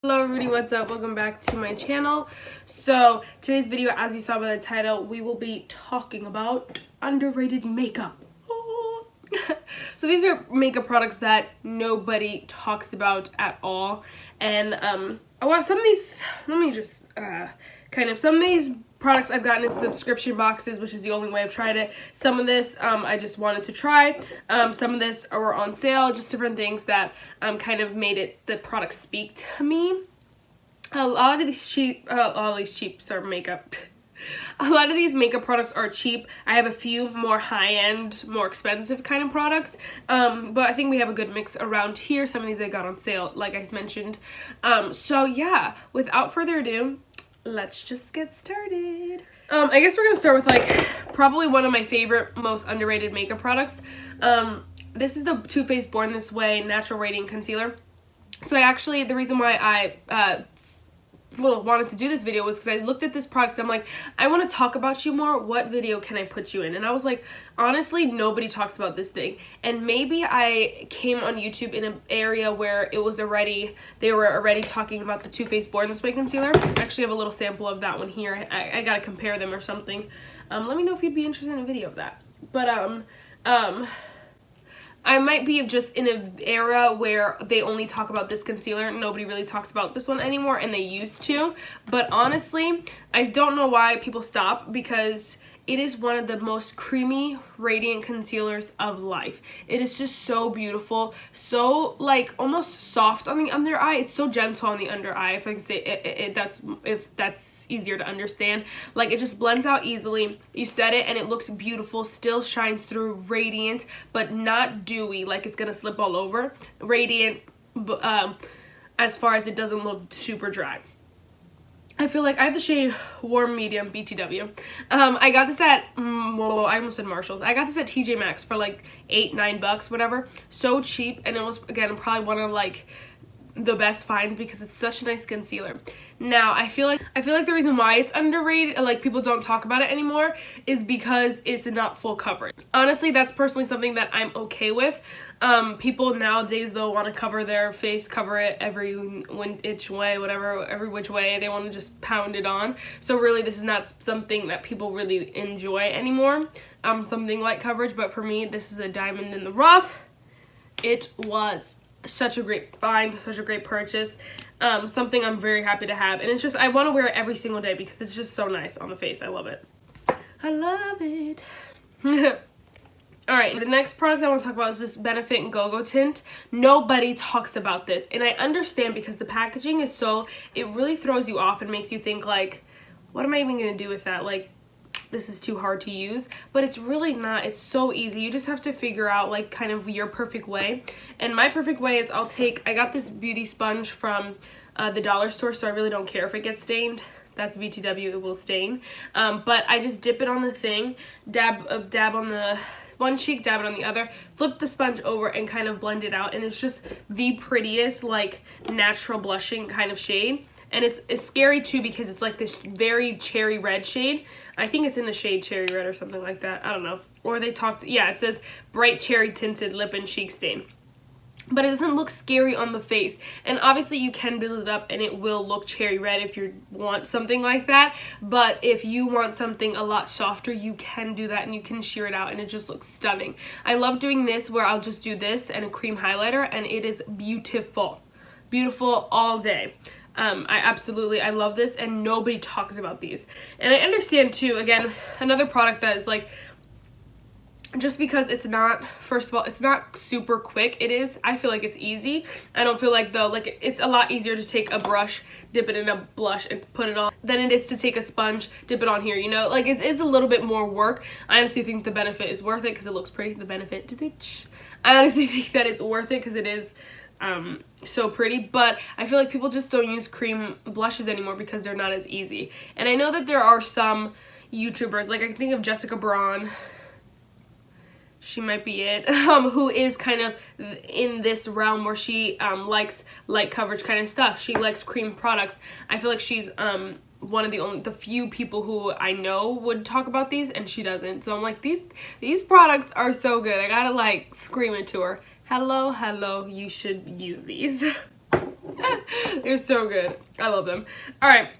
Hello everybody, what's up? Welcome back to my channel. So today's video, as you saw by the title, we will be talking about underrated makeup. Oh. So these are makeup products that nobody talks about at all, and I want some of these. Let me just some of these products I've gotten in subscription boxes, which is the only way I've tried it. Some of this I just wanted to try. Some of this are on sale, just different things that kind of made the product speak to me. A lot of these cheap makeup. A lot of these makeup products are cheap. I have a few more high-end, more expensive kind of products, but I think we have a good mix around here. Some of these I got on sale, like I mentioned. So yeah, without further ado, let's just get started. I guess we're gonna start with like probably one of my favorite, most underrated makeup products. This is the Too Faced Born This Way Natural Radiant Concealer. So the reason why I wanted to do this video was because I looked at this product. I'm like, I want to talk about you more. What video can I put you in? And I was like, honestly, nobody talks about this thing. And maybe I came on YouTube in an area where they were already talking about the Too Faced Born This Way concealer. I actually have a little sample of that one here. I gotta compare them or something. Let me know if you'd be interested in a video of that. But I might be just in an era where they only talk about this concealer. Nobody really talks about this one anymore, and they used to. But honestly, I don't know why people stop, because it is one of the most creamy, radiant concealers of life. It is just so beautiful, so like almost soft on the under eye. It's so gentle on the under eye, if I can say if that's easier to understand. Like, it just blends out easily. You set it and it looks beautiful, still shines through, radiant, but not dewy, like it's gonna slip all over. Radiant, as far as it doesn't look super dry. I feel like I have the shade Warm Medium BTW. I got this at, I almost said Marshalls. I got this at TJ Maxx for like $8-9, whatever. So cheap, and it was, again, probably one of like the best finds because it's such a nice concealer. Now, I feel like the reason why it's underrated, like people don't talk about it anymore, is because it's not full coverage. Honestly, that's personally something that I'm okay with. People nowadays, they'll want to cover their face, cover it every which way. They want to just pound it on. So really, this is not something that people really enjoy anymore. Something like coverage, but for me, this is a diamond in the rough. It was such a great find, such a great purchase. Something I'm very happy to have, and it's just, I want to wear it every single day because it's just so nice on the face. I love it. I love it. Alright, the next product I want to talk about is this Benefit Go-Go Tint. Nobody talks about this, and I understand because the packaging is it really throws you off and makes you think like, what am I even going to do with that? Like, this is too hard to use, but it's really not. It's so easy. You just have to figure out like kind of your perfect way. And my perfect way is I got this beauty sponge from the dollar store, so I really don't care if it gets stained. That's BTW, it will stain. But I just dip it on the thing, dab on the one cheek, dab it on the other, flip the sponge over and kind of blend it out, and it's just the prettiest like natural blushing kind of shade. And it's scary too because it's like this very cherry red shade. I think it's in the shade Cherry Red or something like that. I don't know. Or it says bright cherry tinted lip and cheek stain. But it doesn't look scary on the face. And obviously you can build it up and it will look cherry red if you want something like that. But if you want something a lot softer, you can do that and you can sheer it out and it just looks stunning. I love doing this where I'll just do this and a cream highlighter, and it is beautiful. Beautiful all day. I love this, and nobody talks about these. And I understand too, again, another product that is like, just because it's not, first of all, it's not super quick. I feel like it's easy. I don't feel like it's a lot easier to take a brush, dip it in a blush and put it on than it is to take a sponge, dip it on here, you know? Like, it's a little bit more work. I honestly think the Benefit is worth it because it looks pretty. The Benefit. I honestly think that it's worth it because it is so pretty, but I feel like people just don't use cream blushes anymore because they're not as easy. And I know that there are some YouTubers, like I can think of Jessica Braun, she might be it, who is kind of in this realm where she likes light coverage kind of stuff. She likes cream products. I feel like she's one of the few people who I know would talk about these, and she doesn't. So I'm like, these products are so good. I gotta like scream it to her. Hello, you should use these. They're so good. I love them. All right.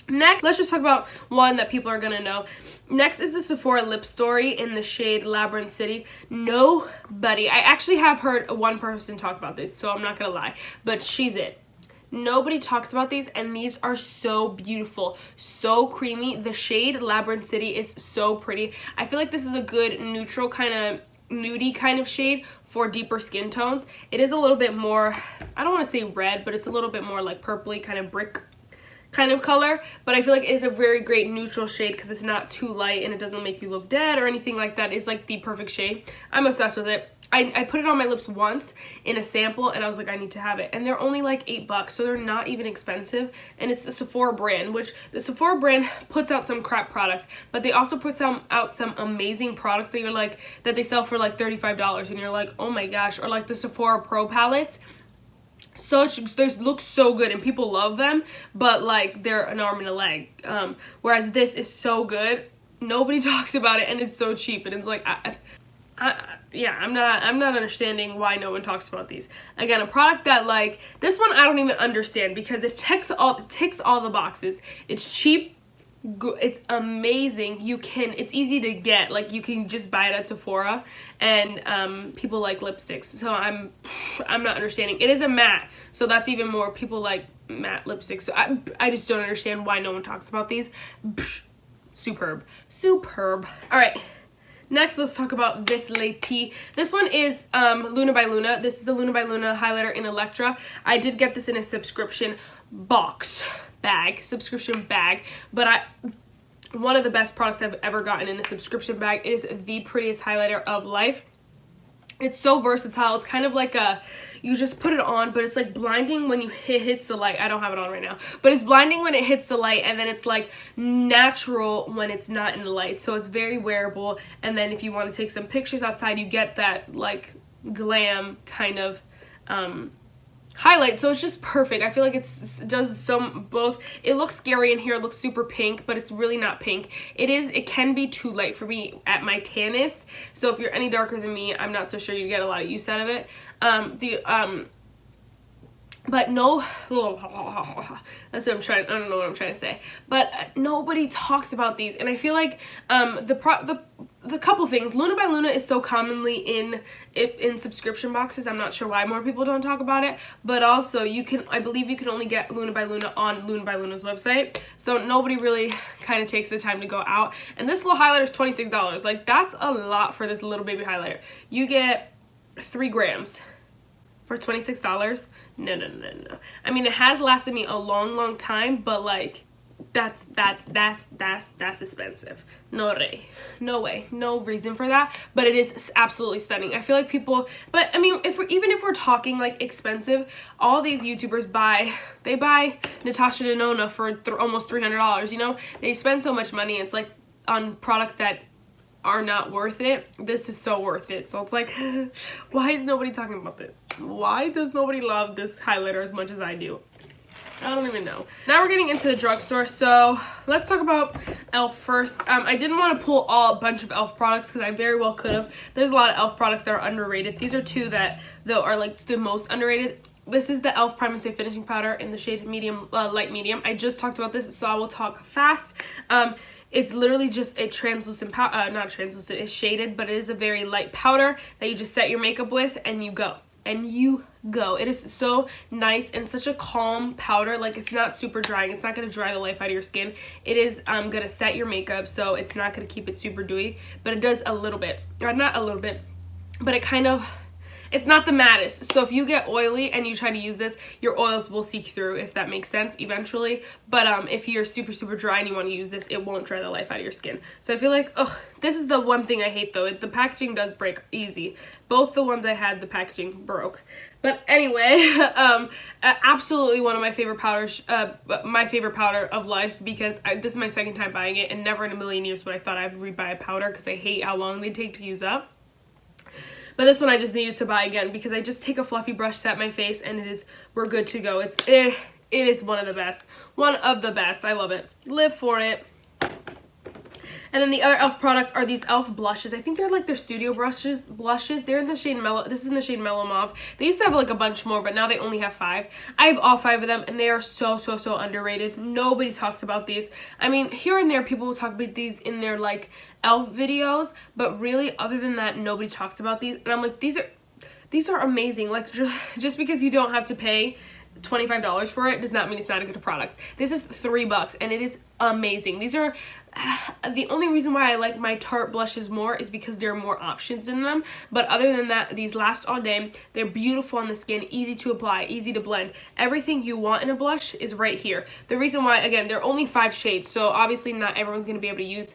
Next, let's just talk about one that people are gonna know. Next is the Sephora Lip Story in the shade Labyrinth City. Nobody, I actually have heard one person talk about this, so I'm not gonna lie, but she's it. Nobody talks about these, and these are so beautiful, so creamy. The shade Labyrinth City is so pretty. I feel like this is a good neutral kind of nudie kind of shade for deeper skin tones. It is a little bit more, I don't want to say red, but it's a little bit more like purpley kind of brick kind of color, but I feel like it is a very great neutral shade because it's not too light and it doesn't make you look dead or anything like that. It's like the perfect shade. I'm obsessed with it. I put it on my lips once in a sample and I was like, I need to have it. And they're only like $8, so they're not even expensive. And it's the Sephora brand, which the Sephora brand puts out some crap products, but they also put out some amazing products that you're like, that they sell for like $35 and you're like, oh my gosh. Or like the Sephora Pro palettes. They look so good and people love them, but like they're an arm and a leg. Whereas this is so good, nobody talks about it, and it's so cheap, and it's like yeah, I'm not understanding why no one talks about these. Again, a product that like this one I don't even understand because it ticks all the boxes. It's cheap. It's amazing. It's easy to get. Like you can just buy it at Sephora, and people like lipsticks, so I'm not understanding. It is a matte, so that's even more. People like matte lipsticks, so I just don't understand why no one talks about these. Superb. All right, next let's talk about this Lady. This one is Luna by Luna. This is the Luna by Luna highlighter in Electra. I did get this in a subscription subscription bag, but one of the best products I've ever gotten in a subscription bag. It is the prettiest highlighter of life. It's so versatile. It's kind of like you just put it on, but it's like blinding when it hits the light. I don't have it on right now, but it's blinding when it hits the light, and then it's like natural when it's not in the light. So it's very wearable, and then if you want to take some pictures outside, you get that like glam kind of highlight. So it's just perfect. I feel like it does both. It looks scary in here. It looks super pink, but it's really not pink. It can be too light for me at my tannest. So if you're any darker than me, I'm not so sure you get a lot of use out of it. But no, that's what I'm trying. I don't know what I'm trying to say. But nobody talks about these, and I feel like the couple things. Luna by Luna is so commonly in subscription boxes. I'm not sure why more people don't talk about it. But also, I believe you can only get Luna by Luna on Luna by Luna's website. So nobody really kind of takes the time to go out. And this little highlighter is $26. Like that's a lot for this little baby highlighter. You get 3 grams. For $26? No. I mean, it has lasted me a long time, but like that's expensive. No way, no reason for that. But it is absolutely stunning. I feel like people, but I mean, even if we're talking like expensive, all these YouTubers buy Natasha Denona for almost $300. You know, they spend so much money. It's like on products that are not worth it. This is so worth it. So it's like, why is nobody talking about this? Why does nobody love this highlighter as much as I do? I don't even know. Now we're getting into the drugstore, so let's talk about e.l.f. first. I didn't want to pull a bunch of e.l.f. products because I very well could have. There's a lot of e.l.f. products that are underrated. These are 2 that though are like the most underrated. This is the e.l.f. Prime and Stay Finishing Powder in the shade medium, light medium. I just talked about this, so I will talk fast. It's literally just a translucent powder, not translucent, it's shaded, but it is a very light powder that you just set your makeup with and you go. It is so nice and such a calm powder. Like it's not super drying. It's not going to dry the life out of your skin. It is going to set your makeup, so it's not going to keep it super dewy, but it does a little bit. Or not a little bit, but it kind of, it's not the maddest. So if you get oily and you try to use this, your oils will seep through, if that makes sense, eventually. But if you're super dry and you want to use this, it won't dry the life out of your skin. So I feel like, this is the one thing I hate though. The packaging does break easy. Both the ones I had, the packaging broke. But anyway, absolutely one of my favorite powders, my favorite powder of life, because this is my second time buying it, and never in a million years would I thought I'd rebuy a powder because I hate how long they take to use up. But this one I just needed to buy again because I just take a fluffy brush, set my face, and we're good to go. It is one of the best. One of the best. I love it. Live for it. And then the other e.l.f. products are these e.l.f. blushes. I think they're like their studio blushes. They're in the shade Mellow. This is in the shade Mellow Mauve. They used to have like a bunch more, but now they only have 5. I have all 5 of them, and they are so underrated. Nobody talks about these. I mean, here and there, people will talk about these in their like e.l.f. videos, but really, other than that, nobody talks about these. And I'm like, these are amazing. Like, just because you don't have to pay $25 for it does not mean it's not a good product. This is $3 and it is amazing. These are the only reason why I like my Tarte blushes more is because there are more options in them, but other than that, these last all day. They're beautiful on the skin, easy to apply, easy to blend. Everything you want in a blush is right here. The reason why, again, there are only 5 shades, so obviously not everyone's going to be able to use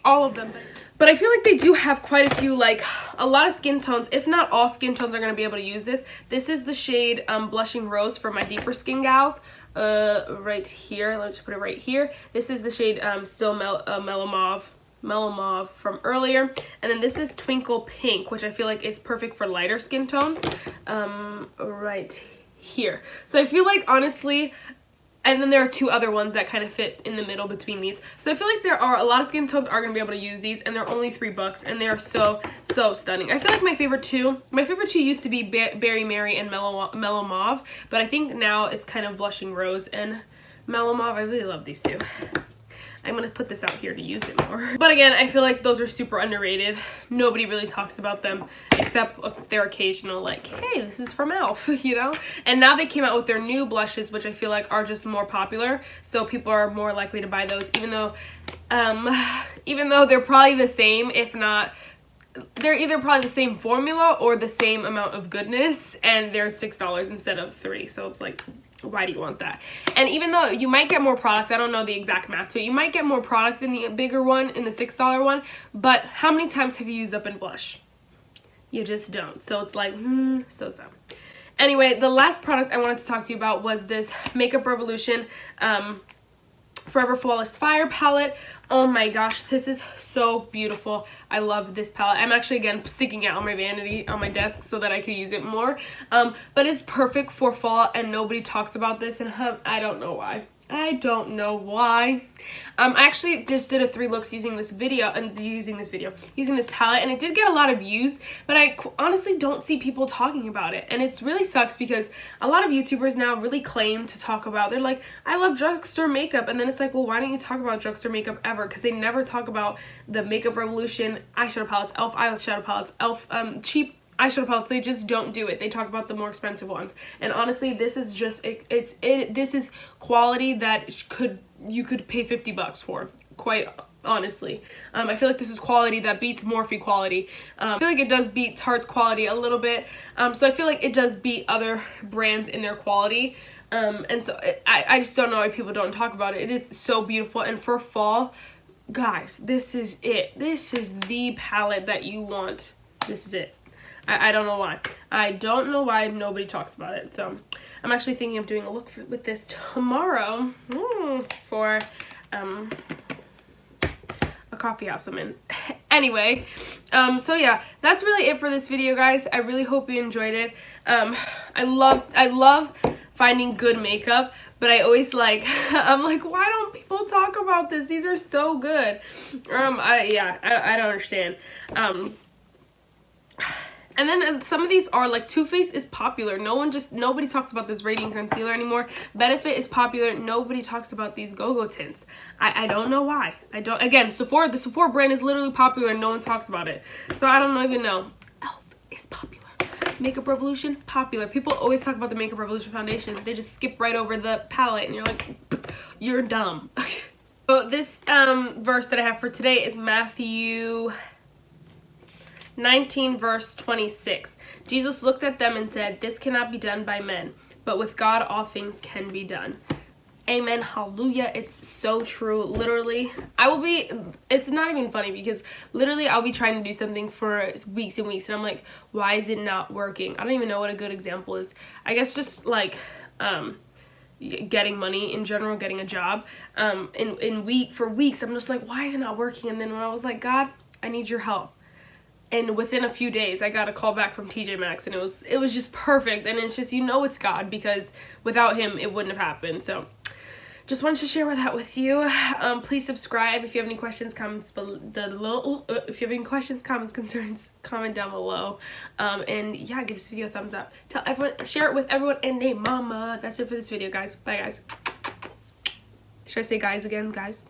all of them, but I feel like they do have quite a few, like a lot of skin tones, if not all skin tones are going to be able to use this. This is the shade Blushing Rose for my deeper skin gals, right here. Let's just put it right here. This is the shade Still Mellow Mauve from earlier, and then this is Twinkle Pink, which I feel like is perfect for lighter skin tones, right here. So I feel like, honestly, and then there are 2 other ones that kind of fit in the middle between these. So I feel like there are a lot of skin tones are going to be able to use these, and they're only $3, and they are so stunning. I feel like my favorite two used to be Berry Mary and Mellow Mauve, but I think now it's kind of Blushing Rose and Mellow Mauve. I really love these 2. I'm going to put this out here to use it more. But again, I feel like those are super underrated. Nobody really talks about them except their occasional, like, hey, this is from e.l.f., you know? And now they came out with their new blushes, which I feel like are just more popular. So people are more likely to buy those, even though they're probably the same, if not, they're either probably the same formula or the same amount of goodness, and they're $6 instead of $3. So it's like, why do you want that? And even though you might get more products, I don't know the exact math to it, you might get more products in the bigger one, in the $6 one, but how many times have you used up in blush? You just don't. So it's like, so. Anyway, the last product I wanted to talk to you about was this Makeup Revolution Forever Flawless Fire palette. Oh my gosh, this is so beautiful. I love this palette. I'm actually, again, sticking it on my vanity on my desk so that I can use it more. But it's perfect for fall, and nobody talks about this, and I don't know why. I don't know why. I actually just did a 3 looks using this palette, and it did get a lot of views, but I honestly don't see people talking about it, and it really sucks because a lot of YouTubers now really claim to talk about, they're like, I love drugstore makeup, and then it's like, well, why don't you talk about drugstore makeup ever? Because they never talk about the Makeup Revolution eyeshadow palettes, e.l.f. eyeshadow palettes, e.l.f. cheap eyeshadow palettes. They just don't do it. They talk about the more expensive ones, and honestly, this is just this is quality that you could pay $50 for, quite honestly. I feel like this is quality that beats Morphe quality. I feel like it does beat Tarte's quality a little bit, so I feel like it does beat other brands in their quality, and so I just don't know why people don't talk about it. It is so beautiful, and for fall, guys, this is it. This is the palette that you want. This is it. I don't know why. I don't know why nobody talks about it. So I'm actually thinking of doing a look with this tomorrow for a coffee house I'm in. Anyway, so yeah, that's really it for this video, guys. I really hope you enjoyed it. I love finding good makeup, but I always I'm like, why don't people talk about this? These are so good. I don't understand. And then some of these are like, Too Faced is popular. Nobody talks about this Radiant Concealer anymore. Benefit is popular. Nobody talks about these Go-Go tints. I don't know why. Again, Sephora, the Sephora brand is literally popular and no one talks about it. So I don't even know. e.l.f. is popular. Makeup Revolution, popular. People always talk about the Makeup Revolution foundation. They just skip right over the palette and you're like, you're dumb. So this verse that I have for today is Matthew 19 verse 26. Jesus looked at them and said, this cannot be done by men, but with God all things can be done. Amen. Hallelujah. It's so true. Literally, it's not even funny because literally I'll be trying to do something for weeks and weeks and I'm like, why is it not working? I don't even know what a good example is. I guess just like getting money in general, getting a job. For weeks I'm just like, why is it not working? And then when I was like, God, I need your help. And within a few days, I got a call back from TJ Maxx, and it was just perfect. And it's just, it's God, because without him, it wouldn't have happened. So just wanted to share that with you. Please subscribe. If you have any questions, comments below. If you have any questions, comments, concerns, comment down below. And yeah, give this video a thumbs up. Tell everyone, share it with everyone, and name mama. That's it for this video, guys. Bye, guys. Should I say guys again? Guys.